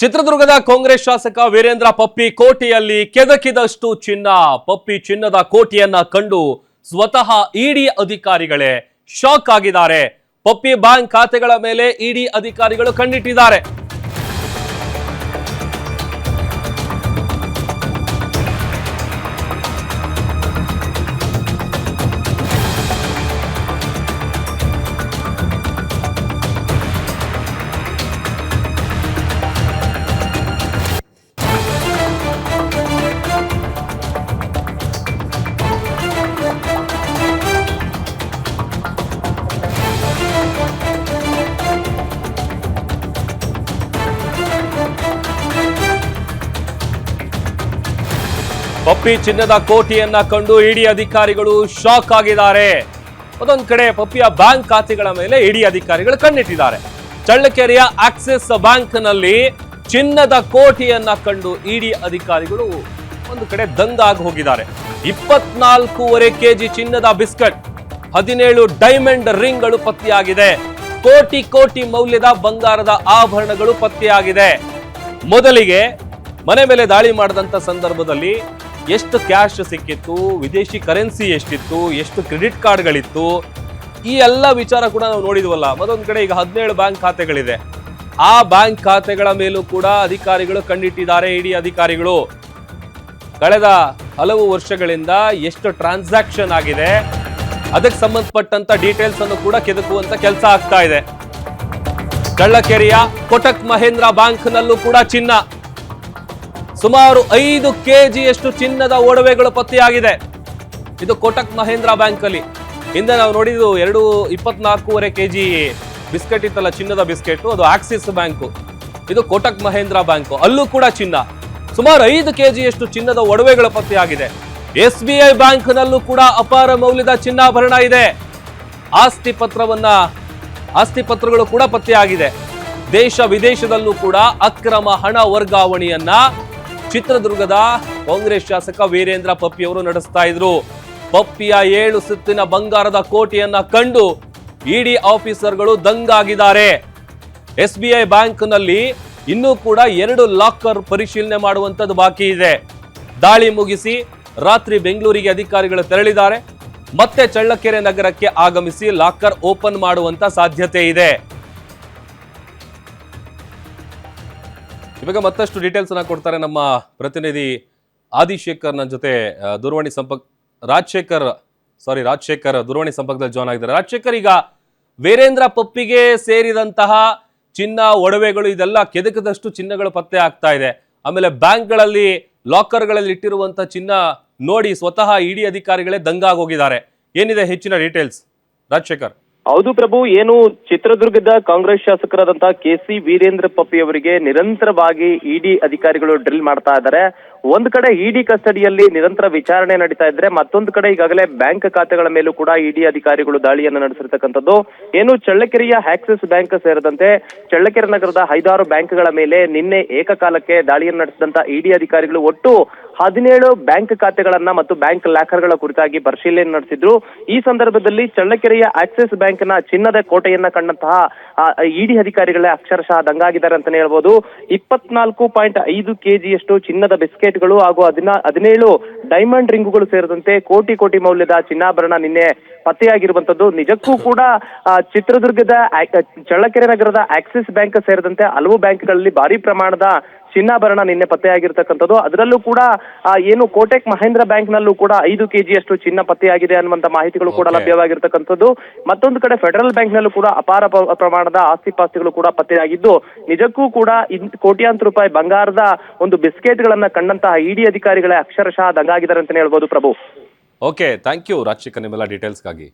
ಚಿತ್ರದುರ್ಗದ ಕಾಂಗ್ರೆಸ್ ಶಾಸಕ ವೀರೇಂದ್ರ ಪಪ್ಪಿ ಕೋಟೆಯಲ್ಲಿ ಕೆದಕಿದಷ್ಟು ಚಿನ್ನ. ಪಪ್ಪಿ ಚಿನ್ನದ ಕೋಟೆಯನ್ನ ಕಂಡು ಸ್ವತಃ ಇಡಿ ಅಧಿಕಾರಿಗಳೇ ಶಾಕ್ ಆಗಿದ್ದಾರೆ. ಪಪ್ಪಿ ಬ್ಯಾಂಕ್ ಖಾತೆಗಳ ಮೇಲೆ ಇಡಿ ಅಧಿಕಾರಿಗಳು ಕಣ್ಣಿಟ್ಟಿದ್ದಾರೆ. ಪಪ್ಪಿ ಚಿನ್ನದ ಕೋಟೆಯನ್ನ ಕಂಡು ಇಡಿ ಅಧಿಕಾರಿಗಳು ಶಾಕ್ ಆಗಿದ್ದಾರೆ. ಅದೊಂದು ಕಡೆ ಪಪ್ಪಿಯ ಬ್ಯಾಂಕ್ ಖಾತೆಗಳ ಮೇಲೆ ಇಡಿ ಅಧಿಕಾರಿಗಳು ಕಣ್ಣಿಟ್ಟಿದ್ದಾರೆ. ಚಳ್ಳಕೆರೆಯ ಆಕ್ಸಿಸ್ ಬ್ಯಾಂಕ್ ನಲ್ಲಿ ಚಿನ್ನದ ಕೋಟೆಯನ್ನ ಕಂಡು ಇಡಿ ಅಧಿಕಾರಿಗಳು ಒಂದು ಕಡೆ ದಂಗಾಗಿ ಹೋಗಿದ್ದಾರೆ. 24.5 ಕೆಜಿ ಚಿನ್ನದ ಬಿಸ್ಕಟ್, 17 ಡೈಮಂಡ್ ರಿಂಗ್ಗಳು ಪತ್ತೆಯಾಗಿದೆ. ಕೋಟಿ ಮೌಲ್ಯದ ಬಂಗಾರದ ಆಭರಣಗಳು ಪತ್ತೆಯಾಗಿದೆ. ಮೊದಲಿಗೆ ಮನೆ ಮೇಲೆ ದಾಳಿ ಮಾಡಿದಂತ ಸಂದರ್ಭದಲ್ಲಿ ಎಷ್ಟು ಕ್ಯಾಶ್ ಸಿಕ್ಕಿತ್ತು, ವಿದೇಶಿ ಕರೆನ್ಸಿ ಎಷ್ಟಿತ್ತು, ಎಷ್ಟು ಕ್ರೆಡಿಟ್ ಕಾರ್ಡ್ಗಳಿತ್ತು, ಈ ಎಲ್ಲ ವಿಚಾರ ಕೂಡ ನಾವು ನೋಡಿದ್ವಲ್ಲ. ಮತ್ತೊಂದು ಕಡೆ ಈಗ 17 ಬ್ಯಾಂಕ್ ಖಾತೆಗಳಿದೆ. ಆ ಬ್ಯಾಂಕ್ ಖಾತೆಗಳ ಮೇಲೂ ಕೂಡ ಅಧಿಕಾರಿಗಳು ಕಣ್ಣಿಟ್ಟಿದ್ದಾರೆ. ಇಡಿ ಅಧಿಕಾರಿಗಳು ಕಳೆದ ಹಲವು ವರ್ಷಗಳಿಂದ ಎಷ್ಟು ಟ್ರಾನ್ಸಾಕ್ಷನ್ ಆಗಿದೆ ಅದಕ್ಕೆ ಸಂಬಂಧಪಟ್ಟಂತ ಡೀಟೇಲ್ಸ್ ಅನ್ನು ಕೂಡ ಕೆದಕುವಂತ ಕೆಲಸ ಆಗ್ತಾ ಇದೆ. ಚಳ್ಳಕೆರೆಯ ಕೋಟಕ್ ಮಹೇಂದ್ರ ಬ್ಯಾಂಕ್ ನಲ್ಲೂ ಕೂಡ ಚಿನ್ನ, ಸುಮಾರು 5 ಕೆಜಿಯಷ್ಟು ಚಿನ್ನದ ಒಡವೆಗಳು ಪತ್ತೆಯಾಗಿದೆ. ಇದು ಕೋಟಕ್ ಮಹೇಂದ್ರ ಬ್ಯಾಂಕ್ ಅಲ್ಲಿ. ಹಿಂದೆ ನಾವು ನೋಡಿದ್ದು 24.5 ಕೆಜಿ ಬಿಸ್ಕೆಟ್ ಇತ್ತಲ್ಲ, ಚಿನ್ನದ ಬಿಸ್ಕೆಟ್, ಅದು ಆಕ್ಸಿಸ್ ಬ್ಯಾಂಕು. ಇದು ಕೋಟಕ್ ಮಹೇಂದ್ರ ಬ್ಯಾಂಕು, ಅಲ್ಲೂ ಕೂಡ ಚಿನ್ನ. ಸುಮಾರು 5 ಕೆಜಿಯಷ್ಟು ಚಿನ್ನದ ಒಡವೆಗಳು ಪತ್ತೆಯಾಗಿದೆ. SBI ಬ್ಯಾಂಕ್ ನಲ್ಲೂ ಕೂಡ ಅಪಾರ ಮೌಲ್ಯದ ಚಿನ್ನಾಭರಣ ಇದೆ. ಆಸ್ತಿ ಪತ್ರಗಳು ಕೂಡ ಪತ್ತೆಯಾಗಿದೆ. ದೇಶ ವಿದೇಶದಲ್ಲೂ ಕೂಡ ಅಕ್ರಮ ಹಣ ವರ್ಗಾವಣೆಯನ್ನ ಚಿತ್ರದುರ್ಗದ ಕಾಂಗ್ರೆಸ್ ಶಾಸಕ ವೀರೇಂದ್ರ ಪಪ್ಪಿ ಅವರು ನಡೆಸ್ತಾ ಇದ್ರು. ಪಪ್ಪಿಯ 7 ಸುತ್ತಿನ ಬಂಗಾರದ ಕೋಟೆಯನ್ನ ಕಂಡು ಇಡಿ ಆಫೀಸರ್ಗಳು ದಂಗಾಗಿದ್ದಾರೆ. SBI ಬ್ಯಾಂಕ್ ನಲ್ಲಿ ಇನ್ನೂ ಕೂಡ 2 ಲಾಕರ್ ಪರಿಶೀಲನೆ ಮಾಡುವಂತದ್ದು ಬಾಕಿ ಇದೆ. ದಾಳಿ ಮುಗಿಸಿ ರಾತ್ರಿ ಬೆಂಗಳೂರಿಗೆ ಅಧಿಕಾರಿಗಳು ತೆರಳಿದ್ದಾರೆ. ಮತ್ತೆ ಚಳ್ಳಕೆರೆ ನಗರಕ್ಕೆ ಆಗಮಿಸಿ ಲಾಕರ್ ಓಪನ್ ಮಾಡುವಂತ ಸಾಧ್ಯತೆ ಇದೆ. ಇವಾಗ ಮತ್ತಷ್ಟು ಡೀಟೇಲ್ಸ್ ಅನ್ನ ಕೊಡ್ತಾರೆ ನಮ್ಮ ಪ್ರತಿನಿಧಿ ಆದಿಶೇಖರ್. ನನ್ನ ಜೊತೆ ದೂರವಾಣಿ ರಾಜಶೇಖರ್ ದೂರವಾಣಿ ಸಂಪರ್ಕದಲ್ಲಿ ಜಾಯ್ನ್ ಆಗಿದ್ದಾರೆ. ರಾಜಶೇಖರ್, ಈಗ ವೀರೇಂದ್ರ ಪಪ್ಪಿಗೆ ಸೇರಿದಂತಹ ಚಿನ್ನ, ಒಡವೆಗಳು ಇದೆಲ್ಲ ಕೆದಕದಷ್ಟು ಚಿನ್ನಗಳು ಪತ್ತೆ ಆಗ್ತಾ ಇದೆ. ಆಮೇಲೆ ಬ್ಯಾಂಕ್ಗಳಲ್ಲಿ ಲಾಕರ್ಗಳಲ್ಲಿ ಇಟ್ಟಿರುವಂತಹ ಚಿನ್ನ ನೋಡಿ ಸ್ವತಃ ಇಡಿ ಅಧಿಕಾರಿಗಳೇ ದಂಗಾಗಿ ಹೋಗಿದ್ದಾರೆ. ಏನಿದೆ ಹೆಚ್ಚಿನ ಡೀಟೇಲ್ಸ್ ರಾಜಶೇಖರ್? ಹೌದು ಪ್ರಭು, ಏನು ಚಿತ್ರದುರ್ಗದ ಕಾಂಗ್ರೆಸ್ ಶಾಸಕರಾದಂತಹ KC ವೀರೇಂದ್ರ ಪಪ್ಪಿ ಅವರಿಗೆ ನಿರಂತರವಾಗಿ ಇಡಿ ಅಧಿಕಾರಿಗಳು ಡ್ರಿಲ್ ಮಾಡ್ತಾ ಇದ್ದಾರೆ. ಒಂದ್ ಕಡೆ ಇಡಿ ಕಸ್ಟಡಿಯಲ್ಲಿ ನಿರಂತರ ವಿಚಾರಣೆ ನಡೀತಾ ಇದ್ರೆ, ಮತ್ತೊಂದು ಕಡೆ ಈಗಾಗಲೇ ಬ್ಯಾಂಕ್ ಖಾತೆಗಳ ಮೇಲೂ ಕೂಡ ಇಡಿ ಅಧಿಕಾರಿಗಳು ದಾಳಿಯನ್ನು ನಡೆಸಿರ್ತಕ್ಕಂಥದ್ದು. ಏನು ಚಳ್ಳಕೆರೆಯ ಆಕ್ಸಿಸ್ ಬ್ಯಾಂಕ್ ಸೇರಿದಂತೆ ಚಳ್ಳಕೆರೆ ನಗರದ 5-6 ಬ್ಯಾಂಕ್ಗಳ ಮೇಲೆ ನಿನ್ನೆ ಏಕಕಾಲಕ್ಕೆ ದಾಳಿಯನ್ನು ನಡೆಸಿದಂತ ಇಡಿ ಅಧಿಕಾರಿಗಳು ಒಟ್ಟು 17 ಬ್ಯಾಂಕ್ ಖಾತೆಗಳನ್ನ ಮತ್ತು ಬ್ಯಾಂಕ್ ಲಾಕರ್ಗಳ ಕುರಿತಾಗಿ ಪರಿಶೀಲನೆ ನಡೆಸಿದ್ರು. ಈ ಸಂದರ್ಭದಲ್ಲಿ ಚಳ್ಳಕೆರೆಯ ಆಕ್ಸಿಸ್ ಬ್ಯಾಂಕ್ನ ಚಿನ್ನದ ಕೋಟೆಯನ್ನ ಕಂಡಂತಹ ಇಡಿ ಅಧಿಕಾರಿಗಳೇ ಅಕ್ಷರಶಃ ದಂಗಾಗಿದ್ದಾರೆ ಅಂತಾನೆ ಹೇಳ್ಬೋದು. 24.5 ಕೆಜಿಯಷ್ಟು ಚಿನ್ನದ ಬಿಸ್ಕೆಟ್ಗಳು ಹಾಗೂ 17 ಡೈಮಂಡ್ ರಿಂಗುಗಳು ಸೇರಿದಂತೆ ಕೋಟಿ ಮೌಲ್ಯದ ಚಿನ್ನಾಭರಣ ನಿನ್ನೆ ಪತ್ತೆಯಾಗಿರುವಂತದ್ದು. ನಿಜಕ್ಕೂ ಕೂಡ ಚಿತ್ರದುರ್ಗದ ಚಳ್ಳಕೆರೆ ನಗರದ ಆಕ್ಸಿಸ್ ಬ್ಯಾಂಕ್ ಸೇರಿದಂತೆ ಹಲವು ಬ್ಯಾಂಕ್ಗಳಲ್ಲಿ ಭಾರಿ ಪ್ರಮಾಣದ ಚಿನ್ನಾಭರಣ ನಿನ್ನೆ ಪತ್ತೆಯಾಗಿರ್ತಕ್ಕಂಥದ್ದು. ಅದರಲ್ಲೂ ಕೂಡ ಏನು ಕೋಟಕ್ ಮಹೇಂದ್ರ ಬ್ಯಾಂಕ್ ನಲ್ಲೂ ಕೂಡ 5 ಕೆಜಿಯಷ್ಟು ಚಿನ್ನ ಪತ್ತೆಯಾಗಿದೆ ಅನ್ನುವಂತ ಮಾಹಿತಿಗಳು ಕೂಡ ಲಭ್ಯವಾಗಿರ್ತಕ್ಕಂಥದ್ದು. ಮತ್ತೊಂದು ಕಡೆ ಫೆಡರಲ್ ಬ್ಯಾಂಕ್ ನಲ್ಲೂ ಕೂಡ ಅಪಾರ ಪ್ರಮಾಣದ ಆಸ್ತಿಪಾಸ್ತಿಗಳು ಕೂಡ ಪತ್ತೆಯಾಗಿದ್ದು, ನಿಜಕ್ಕೂ ಕೂಡ ಕೋಟ್ಯಾಂತರ ರೂಪಾಯಿ ಬಂಗಾರದ ಒಂದು ಬಿಸ್ಕೆಟ್ ಗಳನ್ನ ಕಂಡಂತಹ ಇಡಿ ಅಧಿಕಾರಿಗಳೇ ಅಕ್ಷರಶಃ ದಂಗಾಗಿದ್ದಾರೆ ಅಂತಾನೆ ಹೇಳ್ಬೋದು ಪ್ರಭು. ಓಕೆ, ಥ್ಯಾಂಕ್ ಯು ರಾಜಶೇಖರ್ ನಿಮ್ಮೆಲ್ಲ ಡೀಟೇಲ್ಸ್ಗಾಗಿ.